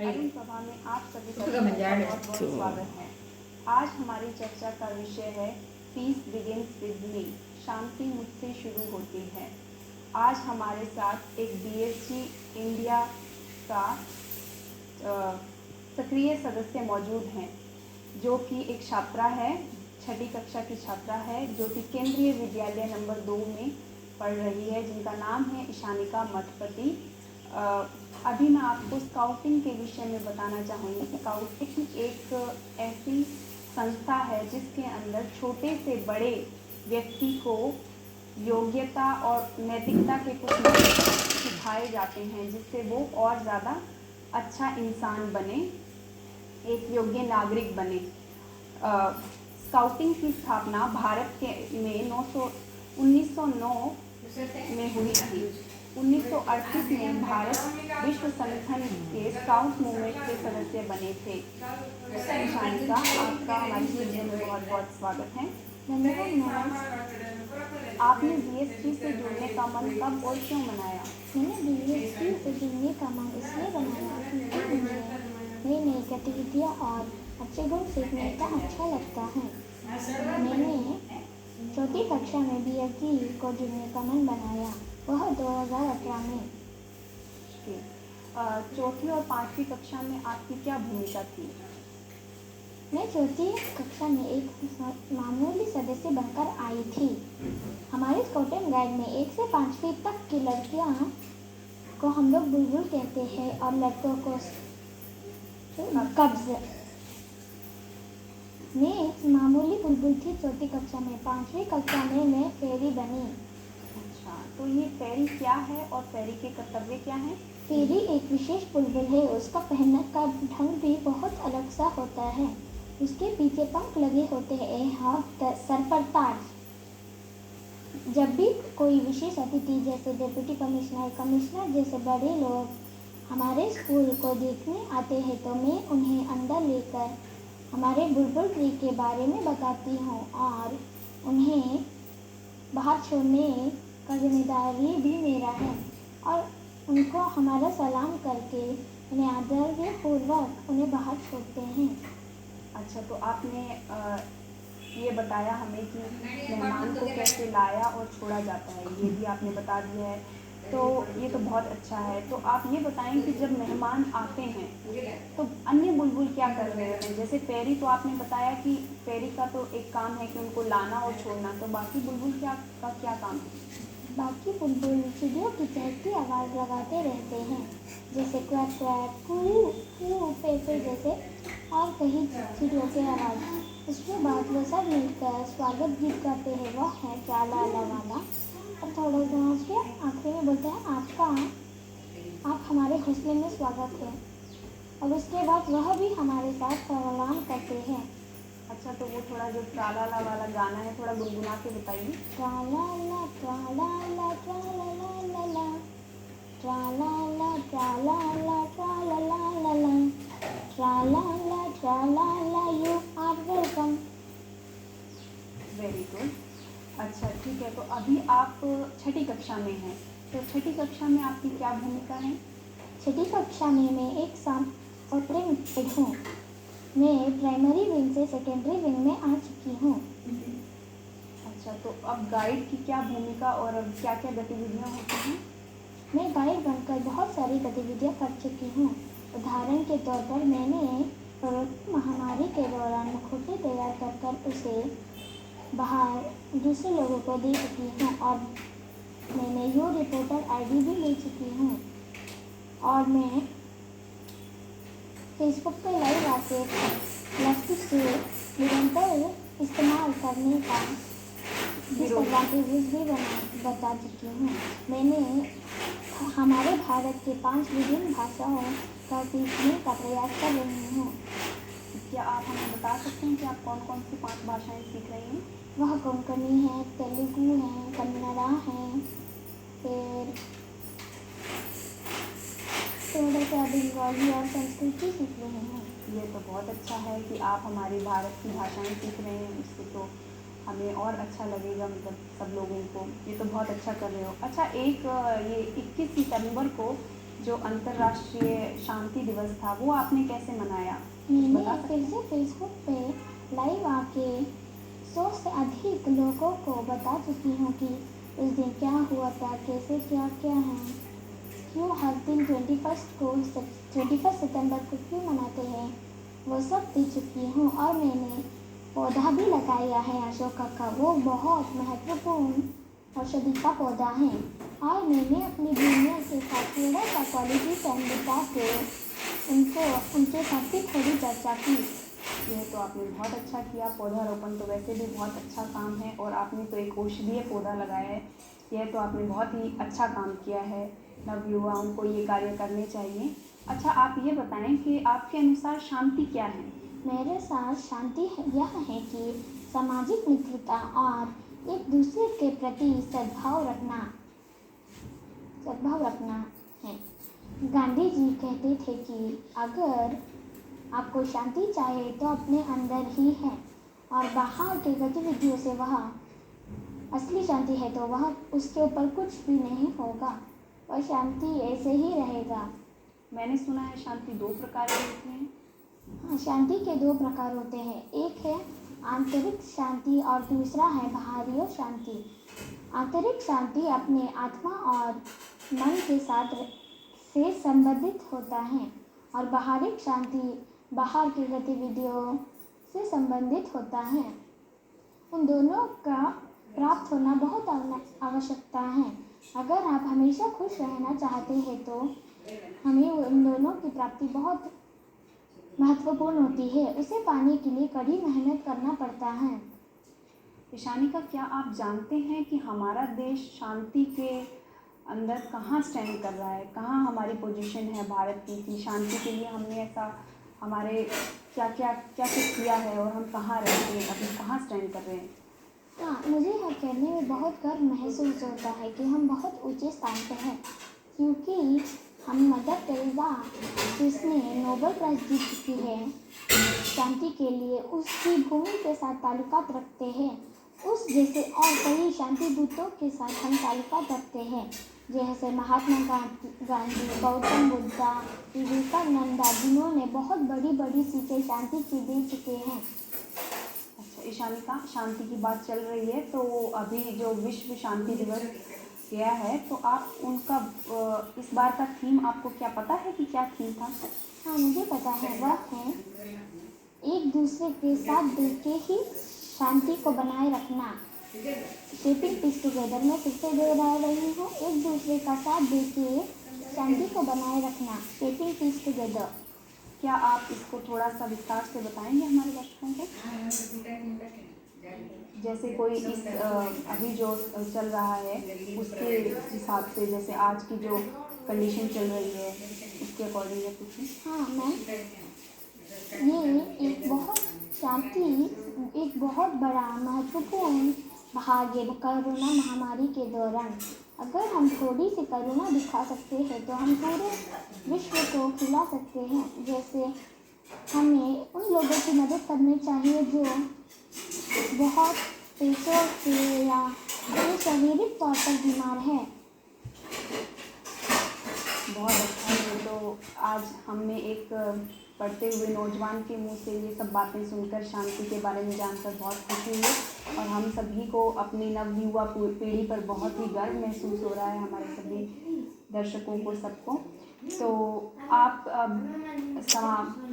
अरुण सभा में आप सभी का बहुत बहुत स्वागत है। आज हमारी चर्चा का विषय है पीस बिगिंस विद मी, शांति मुझसे शुरू होती है। आज हमारे साथ एक बीएसजी इंडिया का सक्रिय सदस्य मौजूद हैं, जो कि एक छात्रा है, छठी कक्षा की छात्रा है, जो कि केंद्रीय विद्यालय नंबर 2 में पढ़ रही है, जिनका नाम है ईशानिका मठपति। अभी मैं आपको स्काउटिंग के विषय में बताना चाहूँगी। स्काउटिंग एक ऐसी संस्था है जिसके अंदर छोटे से बड़े व्यक्ति को योग्यता और नैतिकता के कुछ सिखाए जाते हैं, जिससे वो और ज़्यादा अच्छा इंसान बने, एक योग्य नागरिक बने। स्काउटिंग की स्थापना भारत के में 1909 में हुई थी। 1938 में भारत विश्व संगठन के स्काउट मूवमेंट के सदस्य बने थे। ईशानिका, आपका हमारे स्टूडियो में बहुत बहुत स्वागत है। आपने बीएसजी से जुड़ने का मन कब और क्यों मनाया? मैंने बीएसजी से जुड़ने का मन इसलिए बनाया क्योंकि मुझे नई नई गतिविधियाँ और अच्छे गुण सीखने का अच्छा लगता है। मैंने चौथी कक्षा में बीएसजी को जुड़ने का मन बनाया, वह 2018 में। चौथी और पाँचवीं कक्षा में आपकी क्या भूमिका थी? मैं चौथी कक्षा में एक मामूली सदस्य बनकर आई थी। हमारे स्काउट एंड गाइड में 1 से 5वीं तक की लड़कियां को हम लोग बुलबुल कहते हैं और लड़कों को कब्ज। मैं एक मामूली बुलबुल थी चौथी कक्षा में। 5वीं कक्षा में मैं फेरी बनी। अच्छा, तो ये फेरी क्या है और फेरी के कर्तव्य क्या हैं? फेरी एक विशेष बुलबुल है। उसका पहनने का ढंग भी बहुत अलग सा होता है। उसके पीछे पंख लगे होते हैं, हाथ सर पर ताज। जब भी कोई विशेष अतिथि जैसे डिप्टी कमिश्नर जैसे बड़े लोग हमारे स्कूल को देखने आते हैं, तो मैं उन्हें अंदर लेकर हमारे बुलबुल ट्री के बारे में बताती हूँ और उन्हें बाहर छोड़ने का जिम्मेदारी भी मेरा है, और उनको हमारा सलाम करके उन्हें आदरपूर्वक उन्हें बाहर छोड़ते हैं। अच्छा, तो आपने ये बताया हमें कि मेहमान को कैसे लाया और छोड़ा जाता है, ये भी आपने बता दिया है, तो ये तो बहुत अच्छा है। तो आप ये बताएं कि जब मेहमान आते हैं तो अन्य बुलबुल क्या कर रहे हैं? जैसे फेरी तो आपने बताया कि फेरी का तो एक काम है कि उनको लाना और छोड़ना, तो बाकी बुलबुल क्या काम है? बाकी बुलबुल चिड़ियों की चहकती आवाज़ लगाते रहते हैं, जैसे क्वैक क्वैक, कू कू पे जैसे, और कहीं चिड़ियों के आवाज़। उसके बाद वो सब मिलकर स्वागत गीत गाते हैं, वह है ट्राला ला वाला, और थोड़ा समझ के आखिरी में बोलते हैं आप हमारे घोंसले में स्वागत है, और उसके बाद वह भी हमारे साथ सलाम करते हैं। अच्छा, तो वो थोड़ा जो ट्राला ला वाला गाना है थोड़ा गुनगुना के बताइए। ट्राला ला ट्राला ला ट्राला ला ला ला, ट्राला ला ट्राला ला ट्राला ला ला ला, ट्राला ला ट्राला ला, you are welcome. Very good. अच्छा, ठीक है, तो अभी आप छठी कक्षा में हैं, तो छठी कक्षा में आपकी क्या भूमिका है? छठी कक्षा में मैं एक सप्लीमेंटेड हूँ। मैं प्राइमरी विंग से सेकेंडरी विंग में आ चुकी हूँ। अच्छा, तो अब गाइड की क्या भूमिका और अब क्या क्या गतिविधियाँ होती हैं? मैं गाइड बनकर बहुत सारी गतिविधियाँ कर चुकी हूँ। उदाहरण के तौर पर मैंने कोरोना महामारी के दौरान मुखौटे तैयार कर उसे बाहर दूसरे लोगों को दे चुकी हूँ, और मैंने यू रिपोर्टर आईडी भी ले चुकी हूँ, और मैं फेसबुक पर लाइव आके प्लास्टिक से निरंतर इस्तेमाल करने का डिसएडवांटेजेस भी बता चुकी हूँ। मैंने हमारे भारत के 5 विभिन्न भाषाओं का सीखने का प्रयास कर रही हूँ। क्या आप हमें बता सकते हैं कि आप कौन कौन सी 5 भाषाएं सीख रही हैं? वह कोंकणी है, तेलुगु है, कन्नड़ा है, फिर थोड़ा सा बंगाली और संस्कृत सीख रहे हैं। ये तो बहुत अच्छा है कि आप हमारे भारत की भाषाएं सीख रहे हैं, इससे तो हमें और अच्छा लगेगा, मतलब सब लोगों को। ये तो बहुत अच्छा कर रहे हो। अच्छा, एक ये 21 सितंबर को जो अंतर्राष्ट्रीय शांति दिवस था वो आपने कैसे मनाया? मैंने बता सकते फिर हैं? से फेसबुक पे लाइव आके 100 से अधिक लोगों को बता चुकी हूँ कि उस दिन क्या हुआ था, कैसे क्या क्या है, क्यों हर दिन 21 सितंबर को क्यों मनाते हैं, वो सब दे चुकी हूँ। और मैंने पौधा भी लगाया है अशोका का, वो बहुत महत्वपूर्ण औषधि का पौधा है। और मैंने अपनी दुनिया के साथ थोड़ा सा क्वालिटी टाइम बिता के उनके साथ भी थोड़ी चर्चा की। यह तो आपने बहुत अच्छा किया। पौधारोपण तो वैसे भी बहुत अच्छा काम है और आपने तो एक औषधीय पौधा लगाया है। यह तो आपने बहुत ही अच्छा काम किया है। नवयुवाओं को ये कार्य करने चाहिए। अच्छा, आप ये बताएं कि आपके अनुसार शांति क्या है? मेरे साथ शांति यह है कि सामाजिक मित्रता और एक दूसरे के प्रति सद्भाव रखना है। गांधी जी कहते थे कि अगर आपको शांति चाहिए तो अपने अंदर ही है, और बाहर की गतिविधियों से वह असली शांति है तो वह उसके ऊपर कुछ भी नहीं होगा, और शांति ऐसे ही रहेगा। मैंने सुना है शांति 2 प्रकार की होती है। हाँ, शांति के 2 प्रकार होते हैं, एक है आंतरिक शांति और दूसरा है बाहरी शांति। आंतरिक शांति अपने आत्मा और मन के साथ से संबंधित होता है, और बाहरी शांति बाहर की गतिविधियों से संबंधित होता है। उन दोनों का प्राप्त होना बहुत आवश्यकता है। अगर आप हमेशा खुश रहना चाहते हैं तो हमें उन दोनों की प्राप्ति बहुत महत्वपूर्ण होती है। उसे पाने के लिए कड़ी मेहनत करना पड़ता है। ईशानिका, क्या आप जानते हैं कि हमारा देश शांति के अंदर कहाँ स्टैंड कर रहा है? कहाँ हमारी पोजीशन है भारत की शांति के लिए हमने ऐसा हमारे क्या कुछ किया है और हम कहाँ रहते हैं, अभी कहाँ स्टैंड कर रहे हैं? हाँ, मुझे यह कहने में बहुत गर्व महसूस होता है कि हम बहुत ऊंचे स्थान पर हैं, क्योंकि हम मदर टेरेसा, जिसने नोबेल प्राइज़ जीत चुकी है शांति के लिए, उसकी भूमि के साथ ताल्लुकात रखते हैं। उस जैसे और कई शांति दूतों के साथ हम ताल्लुकात रखते हैं, जैसे महात्मा गांधी, गौतम बुद्धा, विवेकानंदा, जिन्होंने बहुत बड़ी बड़ी सीखें शांति की दे चुके हैं। अच्छा ईशानिका, शांति की बात चल रही है तो अभी जो विश्व शांति दिवस गया है तो आप उनका इस बार का थीम आपको क्या पता है कि क्या थीम था? हाँ, मुझे पता है, वह है एक दूसरे के साथ देके ही शांति को बनाए रखना। शेपिंग पीस टुगेदर में फिर से दोहरा रही हूँ, एक दूसरे का साथ देके शांति को बनाए रखना, शेपिंग पीस टुगेदर। क्या आप इसको थोड़ा सा विस्तार से बताएंगे हमारे दर्शकों को? जैसे कोई इस अभी जो चल रहा है उसके हिसाब से, जैसे आज की जो कंडीशन चल रही है उसके अकॉर्डिंग या कुछ? हाँ मैम, ये एक बहुत बड़ा महत्वपूर्ण भाग है कोरोना महामारी के दौरान। अगर हम थोड़ी सी करुणा दिखा सकते हैं तो हम पूरे विश्व को खिला सकते हैं। जैसे हमें उन लोगों की मदद करनी चाहिए जो बहुत पैसों से या जो शारीरिक तौर पर बीमार है। बहुत अच्छा है। तो आज हमने एक पढ़ते हुए नौजवान के मुंह से ये सब बातें सुनकर शांति के बारे में जानकर बहुत खुशी हुई, और हम सभी को अपनी नवयुवा पीढ़ी पर बहुत ही गर्व महसूस हो रहा है, हमारे सभी दर्शकों को, सबको। तो आप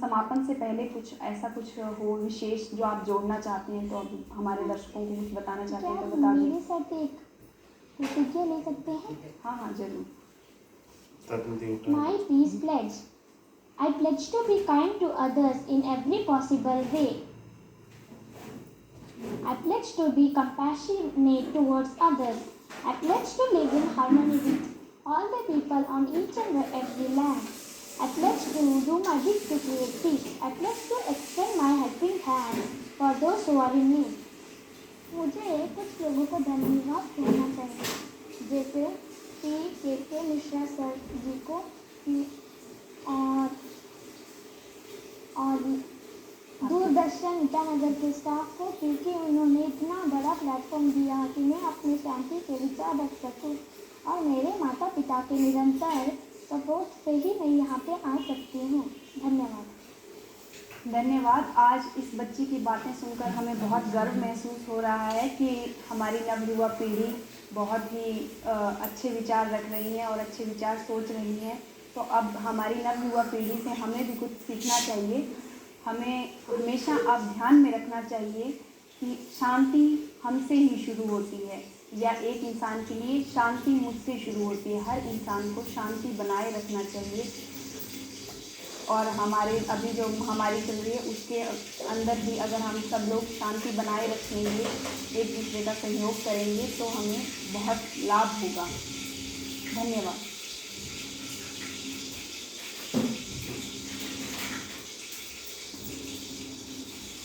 समापन से पहले कुछ हो विशेष जो आप जोड़ना चाहते हैं, तो अब हमारे दर्शकों को कुछ बताना चाहते हैं तो बता मेरे साथ एक प्रतिज्ञा ले सकते हैं? हाँ जरूर। My peace pledge. I pledge to be kind to others in every possible way. I pledge to be compassionate towards others. I pledge to live in harmony with all the people on each and every land. I pledge to do my bit to create peace. I pledge to extend my helping hand for those who are in need. मुझे कुछ लोगों को धन्यवाद कहना चाहिए, जैसे के Mishra sir जी को और दूरदर्शन ईटानगर के स्टाफ को, क्योंकि उन्होंने इतना बड़ा प्लेटफॉर्म दिया कि मैं अपने शांति के विचार रख सकूं, और मेरे माता पिता के निरंतर सपोर्ट से ही मैं यहाँ पे आ सकती हूँ। धन्यवाद। धन्यवाद। आज इस बच्ची की बातें सुनकर हमें बहुत गर्व महसूस हो रहा है कि हमारी नवयुवा पीढ़ी बहुत ही अच्छे विचार रख रही है और अच्छे विचार सोच रही है। तो अब हमारी नवयुवा पीढ़ी से हमें भी कुछ सीखना चाहिए। हमें हमेशा अब ध्यान में रखना चाहिए कि शांति हमसे ही शुरू होती है, या एक इंसान के लिए शांति मुझसे शुरू होती है। हर इंसान को शांति बनाए रखना चाहिए और हमारे अभी जो महामारी चल रही है उसके अंदर भी अगर हम सब लोग शांति बनाए रखेंगे, एक दूसरे का सहयोग करेंगे तो हमें बहुत लाभ होगा। धन्यवाद।